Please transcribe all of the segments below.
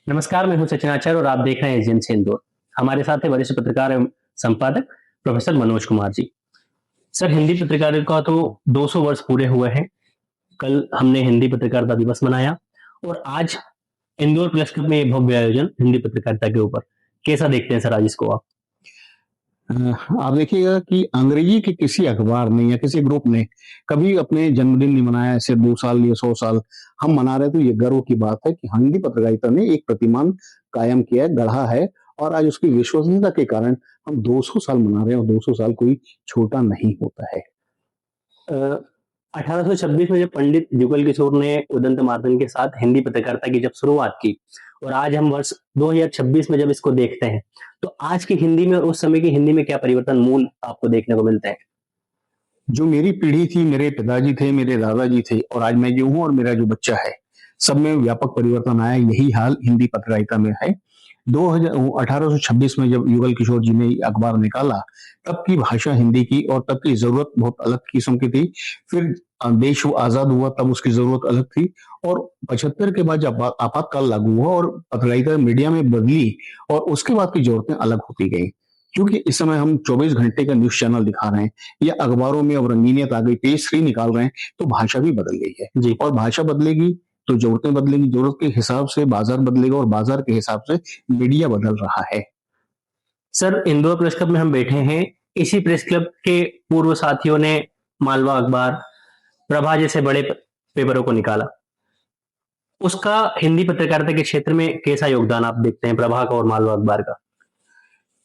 नमस्कार, मैं हूं सचिन आचार्य और आप देख रहे हैं एजेंसी इंदौर। हमारे साथ है वरिष्ठ पत्रकार एवं संपादक प्रोफेसर मनोज कुमार जी। सर, हिंदी पत्रकारिता का तो 200 वर्ष पूरे हुए हैं। कल हमने हिंदी पत्रकारिता दिवस मनाया और आज इंदौर प्रेस क्लब में ये भव्य आयोजन हिंदी पत्रकारिता के ऊपर। कैसा देखते हैं सर आज इसको आप? अ, आप देखिएगा कि अंग्रेजी के किसी अखबार ने या किसी ग्रुप ने कभी अपने जन्मदिन नहीं मनाया, ऐसे 2 साल या 100 साल हम मना रहे, तो ये गर्व की बात है कि हिंदी पत्रकारिता ने एक प्रतिमान कायम किया है, गढ़ा है। और आज उसकी विश्वसनीयता के कारण हम 200 साल मना रहे हैं, और 200 साल कोई छोटा नहीं होता है। 1826 में जब पंडित जुगल किशोर ने उदंत मार्तंड के साथ हिंदी पत्रकारिता की जब शुरुआत की और आज हम वर्ष 2026 में जब इसको देखते हैं, तो आज की हिंदी में और उस समय की हिंदी में क्या परिवर्तन मूल आपको देखने को मिलते हैं? जो मेरी पीढ़ी थी, मेरे पिताजी थे, मेरे दादाजी थे, और आज मैं जो हूँ और मेरा जो बच्चा है, सब में व्यापक परिवर्तन आया। यही हाल हिंदी पत्रकारिता में है। 1826 में जब युगल किशोर जी ने अखबार निकाला, तब की भाषा हिंदी की और तब की जरूरत बहुत अलग किस्म की थी। फिर देश वो आजाद हुआ, तब उसकी जरूरत अलग थी। और 75 के बाद जब आपातकाल लागू हुआ और पत्रकारिता मीडिया में बदली, और उसके बाद की जरूरतें अलग होती गई। क्योंकि इस समय हम 24 घंटे का न्यूज चैनल दिखा रहे हैं, या अखबारों में अब रंगीनियत आ गई, पेज 3 निकाल रहे हैं, तो भाषा भी बदल गई है। जी और भाषा बदलेगी तो जरूरतें बदलेंगी, जरूरत के हिसाब से बाजार बदलेगा, और बाजार के हिसाब से मीडिया बदल रहा है। सर, इंदौर प्रेस क्लब में हम बैठे हैं। इसी प्रेस क्लब के पूर्व साथियों ने मालवा अखबार, प्रभा जैसे बड़े पेपरों को निकाला। उसका हिंदी पत्रकारिता के क्षेत्र में कैसा योगदान आप देखते हैं, प्रभा का और मालवा अखबार का?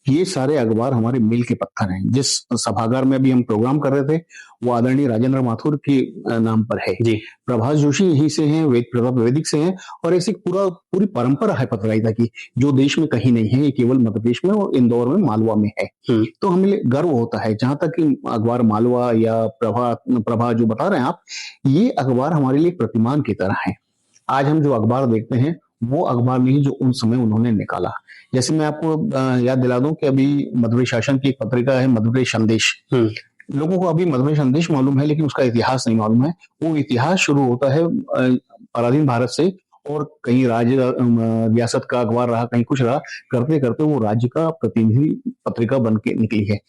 ये सारे अखबार हमारे मील के पत्थर हैं। जिस सभागार में अभी हम प्रोग्राम कर रहे थे, वो आदरणीय राजेंद्र माथुर के नाम पर है। जी प्रभाष जोशी यहीं से हैं, वेद प्रताप वैदिक से हैं। और ऐसी पूरी परंपरा है पत्रकारिता की, जो देश में कहीं नहीं है, ये केवल मध्य प्रदेश में और इंदौर में, मालवा में है। तो हमें गर्व होता है। जहां तक कि अखबार मालवा या प्रभा प्रभा जो बता रहे हैं आप, ये अखबार हमारे लिए प्रतिमान की तरह है। आज हम जो अखबार देखते हैं, वो अखबार नहीं जो उन समय उन्होंने निकाला। जैसे मैं आपको याद दिला दूं कि अभी मध्य प्रदेश शासन की एक पत्रिका है, मध्य प्रदेश संदेश। लोगों को अभी मध्य प्रदेश संदेश मालूम है, लेकिन उसका इतिहास नहीं मालूम है। वो इतिहास शुरू होता है पराधीन भारत से, और कहीं राज्य रियासत का अखबार रहा, कहीं कुछ रहा, करते करते वो राज्य का प्रतिनिधि पत्रिका बन के निकली है।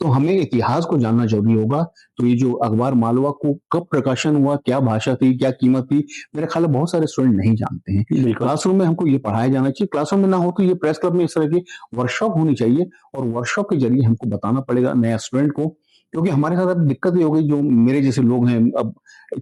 तो हमें इतिहास को जानना जरूरी होगा। तो ये जो अखबार मालवा को कब प्रकाशन हुआ, क्या भाषा थी, क्या कीमत थी, मेरे ख्याल में बहुत सारे स्टूडेंट नहीं जानते हैं। क्लासरूम में हमको ये पढ़ाया जाना चाहिए। क्लासरूम में ना हो तो ये प्रेस क्लब में इस तरह की वर्कशॉप होनी चाहिए, और वर्कशॉप के जरिए हमको बताना पड़ेगा नया स्टूडेंट को। क्योंकि हमारे साथ अब दिक्कत ये हो गई, जो मेरे जैसे लोग हैं अब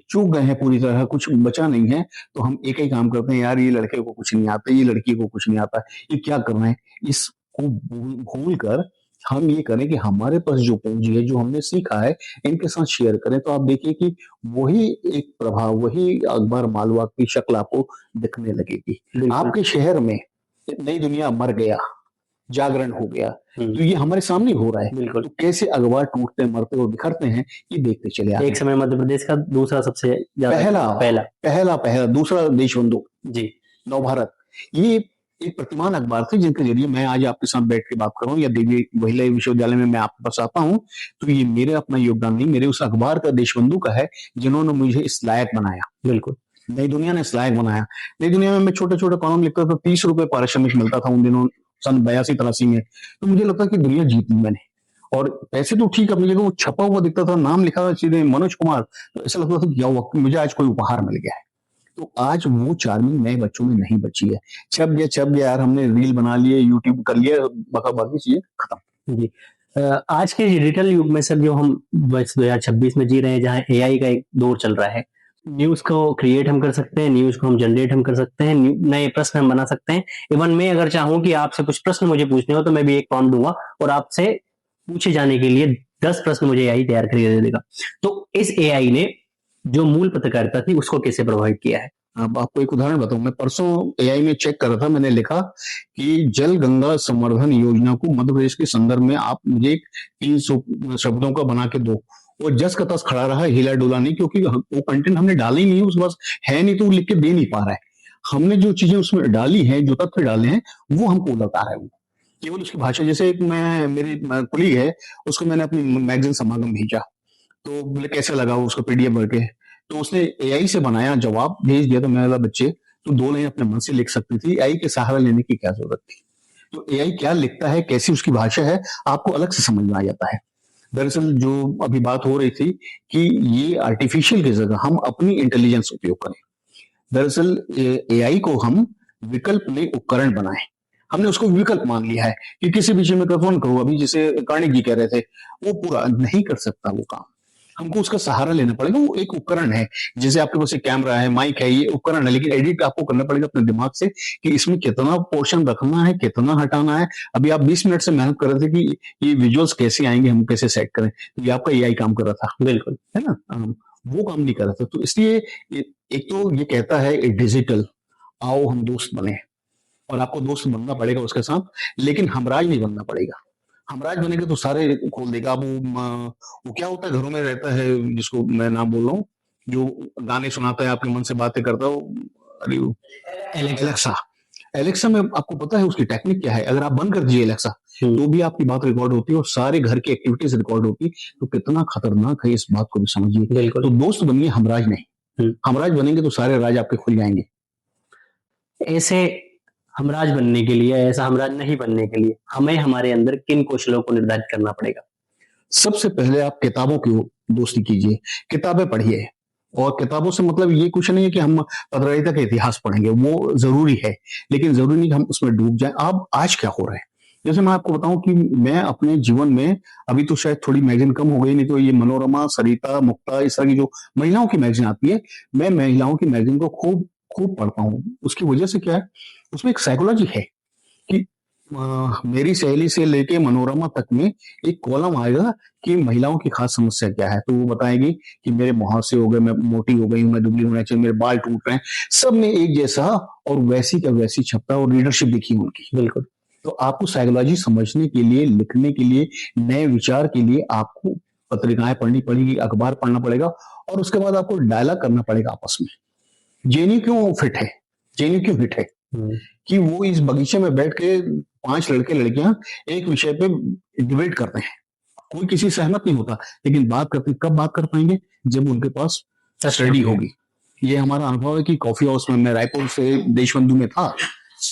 चूक गए हैं पूरी तरह, कुछ बचा नहीं है। तो हम एक ही काम करते हैं, यार ये लड़के को कुछ नहीं आता, ये लड़की को कुछ नहीं आता, ये क्या कर रहे हैं। इसको भूल कर हम ये करें कि हमारे पास जो पूंजी है, जो हमने सीखा है, इनके साथ शेयर करें। तो आप देखिए कि वही एक प्रभाव, वही अखबार मालवा की शक्ल आपको दिखने लगेगी। आपके शहर में नई दुनिया मर गया, जागरण हो गया, तो ये हमारे सामने हो रहा है। बिल्कुल। तो कैसे अखबार टूटते, मरते और बिखरते हैं, ये देखते चले आते एक हैं। समय मध्य प्रदेश का दूसरा सबसे ज्यादा पहला पहला। पहला पहला दूसरा देशबंधु जी नवभारत, ये एक प्रतिमान अखबार थे, जिनके जरिए मैं आज आपके साथ बैठ के बात कर रहा हूँ, या देवी महिला विश्वविद्यालय में मैं आपके पास आता हूँ। तो ये मेरे अपना योगदान नहीं, मेरे उस अखबार का, देशबंधु का है, जिन्होंने मुझे इस लायक बनाया। बिल्कुल। नई दुनिया ने इस लायक बनाया। नई दुनिया में मैं छोटे छोटे कॉलम लिखता था, 30 रुपए पारिश्रमिक मिलता था उन दिनों, सन 82-83 में। तो मुझे लगता कि दुनिया जीत ली मैंने। और पैसे तो ठीक अपनी जगह, वो छपा हुआ दिखता था, नाम लिखा था सीधे मनोज कुमार, तो ऐसा लगता था क्या हुआ, मुझे आज कोई उपहार मिल गया है। तो आज वो चार्मिंग नए बच्चों में नहीं बची है। छप गया यार, हमने रील बना लिए, यूट्यूब कर लिया, बाकी चीजें खत्म। जी आज के डिजिटल युग में सर, जो हम वर्ष 2026 में जी रहे हैं, जहाँ एआई का एक दौर चल रहा है, न्यूज को क्रिएट हम कर सकते हैं, न्यूज को हम जनरेट हम कर सकते हैं, नए प्रश्न हम बना सकते हैं। इवन मैं अगर चाहूं कि आपसे कुछ प्रश्न मुझे पूछने हो, तो मैं भी एक प्रॉम्प्ट दूंगा और आपसे पूछे जाने के लिए 10 प्रश्न मुझे एआई तैयार करके दे देगा। तो इस एआई ने जो मूल पत्रकारिता थी उसको कैसे प्रभावित किया है? अब आपको एक उदाहरण बताऊं, मैं परसों एआई में चेक कर रहा था, मैंने लिखा कि जल गंगा संवर्धन योजना को मध्य प्रदेश के संदर्भ में आप मुझे 300 शब्दों का बना के दो। वो जस का तस खड़ा रहा, हिला डोला नहीं, क्योंकि वो कंटेंट हमने डाला ही नहीं, उसके पास है नहीं, तो वो लिख के दे नहीं पा रहा है। हमने जो चीजें उसमें डाली हैं, जो तथ्य डाले हैं, वो हमको बता रहा है। वो केवल उसकी भाषा, जैसे एक मैं मेरी कुलीग है, उसको मैंने अपनी मैगजीन समागम भेजा, तो बोले कैसे लगा उसको पीडीएफ भर के। तो उसने एआई से बनाया, जवाब भेज दिया। तो मैंने बोला बच्चे, तो 2 लाइन अपने मन से लिख सकती थी, एआई के सहारा लेने की क्या जरूरत थी। तो एआई क्या लिखता है, कैसी उसकी भाषा है, आपको अलग से समझ में आ जाता है। दरअसल जो अभी बात हो रही थी कि ये आर्टिफिशियल की जगह हम अपनी इंटेलिजेंस उपयोग करें। दरअसल एआई को हम विकल्प नहीं उपकरण बनाए। हमने उसको विकल्प मान लिया है कि किसी भी चीज में कौन करो, अभी जैसे कार्नेगी कह रहे थे, वो पूरा नहीं कर सकता वो काम, हमको उसका सहारा लेना पड़ेगा। वो एक उपकरण है, जैसे आपके पास एक कैमरा है, माइक है, ये उपकरण है, लेकिन एडिट आपको करना पड़ेगा अपने दिमाग से कि इसमें कितना पोर्शन रखना है, कितना हटाना है। अभी आप 20 मिनट से मेहनत कर रहे थे कि ये विजुअल्स कैसे आएंगे, हम कैसे सेट करें, तो ये आपका एआई काम कर रहा था, बिल्कुल है ना। वो काम नहीं कर रहा था। तो इसलिए एक तो ये कहता है डिजिटल, आओ हम दोस्त बने, और आपको दोस्त बनना पड़ेगा उसके साथ, लेकिन हमराज नहीं बनना पड़ेगा। हमराज बनेगा तो सारे खोल देगा। अब वो क्या होता है, घरों में रहता है, जिसको मैं नाम बोल रहा हूँ, जो गाने सुनाता है, आपके मन से बातें करता है, अरे एलेक्सा। एलेक्सा। एलेक्सा में आपको पता है उसकी टेक्निक क्या है, अगर आप बंद कर दीजिए एलेक्सा, तो भी आपकी बात रिकॉर्ड होती है और सारे घर की एक्टिविटीज रिकॉर्ड होती है। तो कितना खतरनाक है, इस बात को भी समझिए। बिल्कुल। तो दोस्त बनिए, हमराज नहीं। हमराज बनेंगे तो सारे राज आपके खुल जाएंगे। ऐसे हमराज बनने के लिए, ऐसा हमराज नहीं बनने के लिए हमें हमारे अंदर किन कौशलों को निर्धारित करना पड़ेगा? सबसे पहले आप किताबों की दोस्ती कीजिए, किताबें पढ़िए। और किताबों से मतलब ये कुछ नहीं है कि हम पत्रकारिता का इतिहास पढ़ेंगे, वो जरूरी है, लेकिन जरूरी नहीं कि हम उसमें डूब जाएं। आप आज क्या हो रहा है, जैसे मैं आपको बताऊं कि मैं अपने जीवन में, अभी तो शायद थोड़ी मैगजीन कम हो गई, नहीं तो ये मनोरमा, सरिता, मुक्ता, इस तरह की जो महिलाओं की मैगजीन आती है, मैं महिलाओं की मैगजीन को खूब खूब पढ़ता हूँ। उसकी वजह से क्या है, उसमें एक साइकोलॉजी है कि मेरी सहेली से लेके मनोरमा तक में एक कॉलम आएगा कि महिलाओं की खास समस्या क्या है। तो वो बताएगी कि मेरे मुहासे हो गए, मैं मोटी हो गई हूँ, मैं दुबली होना चाहिए, मेरे बाल टूट रहे हैं, सब में एक जैसा, और वैसी का वैसी छपता, और लीडरशिप दिखी उनकी। बिल्कुल। तो आपको साइकोलॉजी समझने के लिए, लिखने के लिए, नए विचार के लिए आपको पत्रिकाएं पढ़नी पड़ेगी, अखबार पढ़ना पड़ेगा, और उसके बाद आपको डायलॉग करना पड़ेगा आपस में। जेएनयू क्यों फिट है, जेएनयू क्यों हिट है, कि वो इस बगीचे में बैठ के 5 लड़के लड़कियां एक विषय पे डिबेट करते हैं, कोई किसी से सहमत नहीं होता, लेकिन बात करते, कब बात कर पाएंगे, जब उनके पास स्टडी होगी। ये हमारा अनुभव है कि कॉफी हाउस में, मैं रायपुर से देशबंधु में था,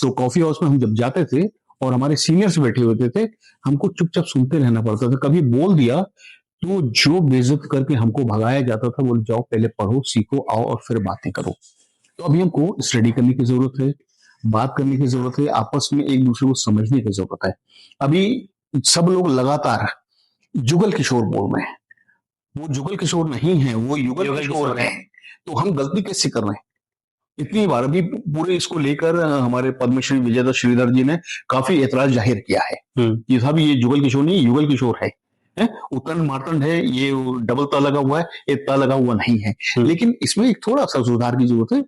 तो कॉफी हाउस में हम जब जाते थे और हमारे सीनियर्स बैठे होते थे, हमको चुपचाप सुनते रहना पड़ता था। कभी बोल दिया तो जो बेइज्जत करके हमको भगाया जाता था, बोले जाओ पहले पढ़ो, सीखो, आओ और फिर बातें करो। तो अभी हमको स्टडी करने की जरूरत है, बात करने की जरूरत है, आपस में एक दूसरे को समझने की जरूरत है। अभी सब लोग लगातार जुगल किशोर बोल रहे हैं, वो जुगल किशोर नहीं है, वो युगल किशोर है। तो हम गलती कैसे कर रहे हैं, इतनी बार अभी पूरे इसको लेकर हमारे पद्मश्री विजेता श्रीधर जी ने काफी एतराज जाहिर किया है कि साहब ये जुगल किशोर नहीं, युगल किशोर है। उत्तराखंड मार्तंड है, ये डबल ता लगा हुआ है, एक ता लगा हुआ नहीं है। लेकिन इसमें एक थोड़ा सा सुधार की जरूरत है।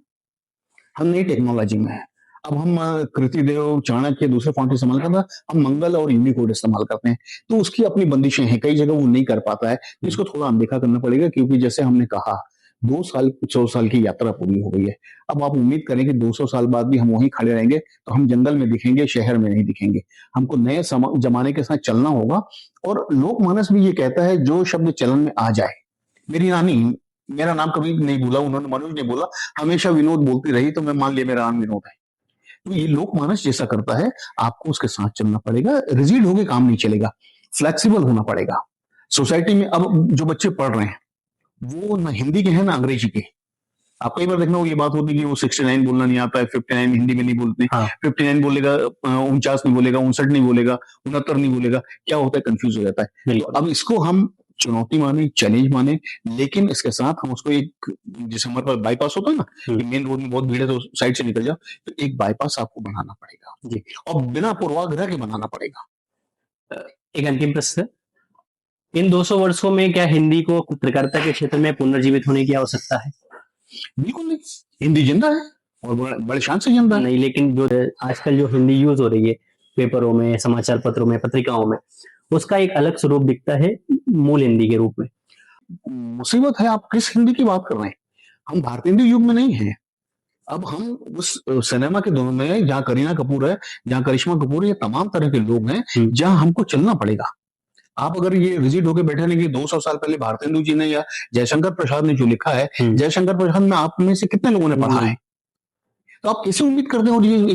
हम नई टेक्नोलॉजी में है, अब हम कृतिदेव, चाणक्य, दूसरे फॉन्ट इस्तेमाल करता है, हम मंगल और यूनिकोड इस्तेमाल करते हैं। तो उसकी अपनी बंदिशें हैं, कई जगह वो नहीं कर पाता है, तो इसको थोड़ा अनदेखा करना पड़ेगा। क्योंकि जैसे हमने कहा 100 साल की यात्रा पूरी हो गई है। अब आप उम्मीद करें कि 200 साल बाद भी हम वहीं खड़े रहेंगे, तो हम जंगल में दिखेंगे, शहर में नहीं दिखेंगे। हमको नए जमाने के साथ चलना होगा। और लोकमानस भी ये कहता है, जो शब्द चलन में आ जाए। मेरी नानी मेरा नाम कभी नहीं भूला, उन्होंने मनोज नहीं बोला, हमेशा विनोद बोलती रही, तो मैं मान लिया मेरा नाम विनोद है। तो ये लोकमानस जैसा करता है, आपको उसके साथ चलना पड़ेगा। रिजिड होके काम नहीं चलेगा, फ्लेक्सिबल होना पड़ेगा। सोसाइटी में अब जो बच्चे पढ़ रहे हैं, वो ना हिंदी के हैं ना अंग्रेजी के। आप कई बार देखना, वो ये बात होती है कि वो 69 बोलना नहीं आता है, 59 हिंदी में नहीं बोलते। 59 बोलेगा, 49 नहीं बोलेगा, 59 नहीं बोलेगा, 69 नहीं बोलेगा, क्या होता है, कंफ्यूज हो जाता है। तो अब इसको हम चुनौती माने, चैलेंज माने, लेकिन इसके साथ हम उसको एक, जैसे हमारे पास बाईपास होता है ना, कि मेन रोड में बहुत भीड़ है तो साइड से निकल जाओ, तो एक बाईपास आपको बनाना पड़ेगा जी, और बिना पूर्वाग्रह के बनाना पड़ेगा। एक अंतिम प्रश्न, इन 200 वर्षों में क्या हिंदी को पत्रकारिता के क्षेत्र में पुनर्जीवित होने की आवश्यकता है? बिल्कुल नहीं, हिंदी जिंदा है और बड़े शान से जिंदा है। नहीं, लेकिन जो आजकल जो हिंदी यूज हो रही है पेपरों में, समाचार पत्रों में, पत्रिकाओं में, उसका एक अलग स्वरूप दिखता है मूल हिंदी के रूप में। मुसीबत है, आप किस हिंदी की बात कर रहे हैं? हम भारतीय हिंदी युग में नहीं है। अब हम उस सिनेमा के दोनों में, जहाँ करीना कपूर है, जहाँ करिश्मा कपूर है, ये तमाम तरह के लोग हैं, जहाँ हमको चलना पड़ेगा। आप अगर ये रिजिड होकर बैठे नहीं कि 200 साल पहले भारतेंदु जी ने या जयशंकर प्रसाद ने जो लिखा है, जयशंकर प्रसाद में आप में से कितने लोगों ने पढ़ा है? तो आप कैसे उम्मीद करते हो? और ये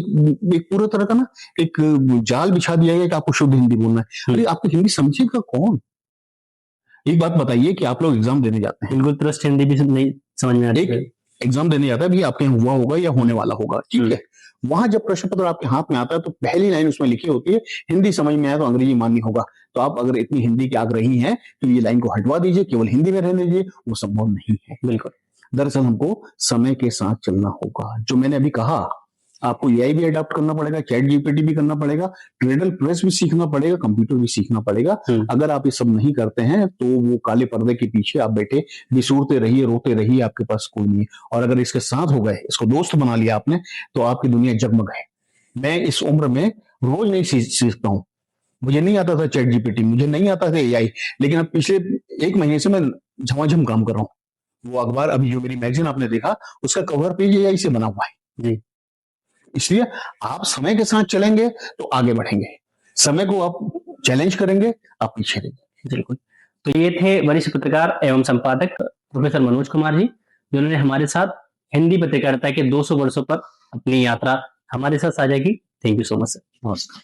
एक पूरा तरह का ना एक जाल बिछा दिया गया कि आपको शुद्ध हिंदी बोलना है। अरे आपको हिंदी समझेगा कौन? एक बात बताइए कि आप लोग एग्जाम देने जाते हैं, बिल्कुल ट्रस्ट हिंदी भी नहीं समझ में आती है। एक एग्जाम देने जाता है, भी आपके यहाँ हुआ होगा या होने वाला होगा, ठीक है। वहां जब प्रश्न पत्र आपके हाथ में आता है तो पहली लाइन उसमें लिखी होती है, हिंदी समझ में आया तो अंग्रेजी मान्य होगा। तो आप अगर इतनी हिंदी के आग्रही हैं तो ये लाइन को हटवा दीजिए, केवल हिंदी में रहने दीजिए, वो संभव नहीं है। बिल्कुल। दरअसल हमको समय के साथ चलना होगा। जो मैंने अभी कहा, आपको एआई भी अडॉप्ट करना पड़ेगा, चैट जीपीटी भी करना पड़ेगा, ट्रेडल प्रेस भी सीखना पड़ेगा, कंप्यूटर भी सीखना पड़ेगा। अगर आप ये सब नहीं करते हैं तो वो काले पर्दे के पीछे आप बैठे बिसूरते रहिए, रोते रहिए, आपके पास कोई नहीं है। और अगर इसके साथ हो गए, इसको दोस्त बना लिया आपने, तो आपकी दुनिया जगमग है। मैं इस उम्र में रोज नहीं सीखता हूँ। मुझे नहीं आता था चैट जीपीटी, मुझे नहीं आता था एआई, लेकिन अब पिछले 1 महीने से मैं झमाझम काम कर रहा हूँ। वो अखबार, अभी जो मेरी मैगजीन आपने देखा, उसका कवर पेज एआई से बना हुआ है जी। इसलिए आप समय के साथ चलेंगे तो आगे बढ़ेंगे, समय को आप चैलेंज करेंगे, आप पीछे रहेंगे। बिल्कुल। तो ये थे वरिष्ठ पत्रकार एवं संपादक प्रोफेसर मनोज कुमार जी, जिन्होंने हमारे साथ हिंदी पत्रकारिता के 200 वर्षों पर अपनी यात्रा हमारे साथ साझा की। Thank you so much sir. नमस्कार।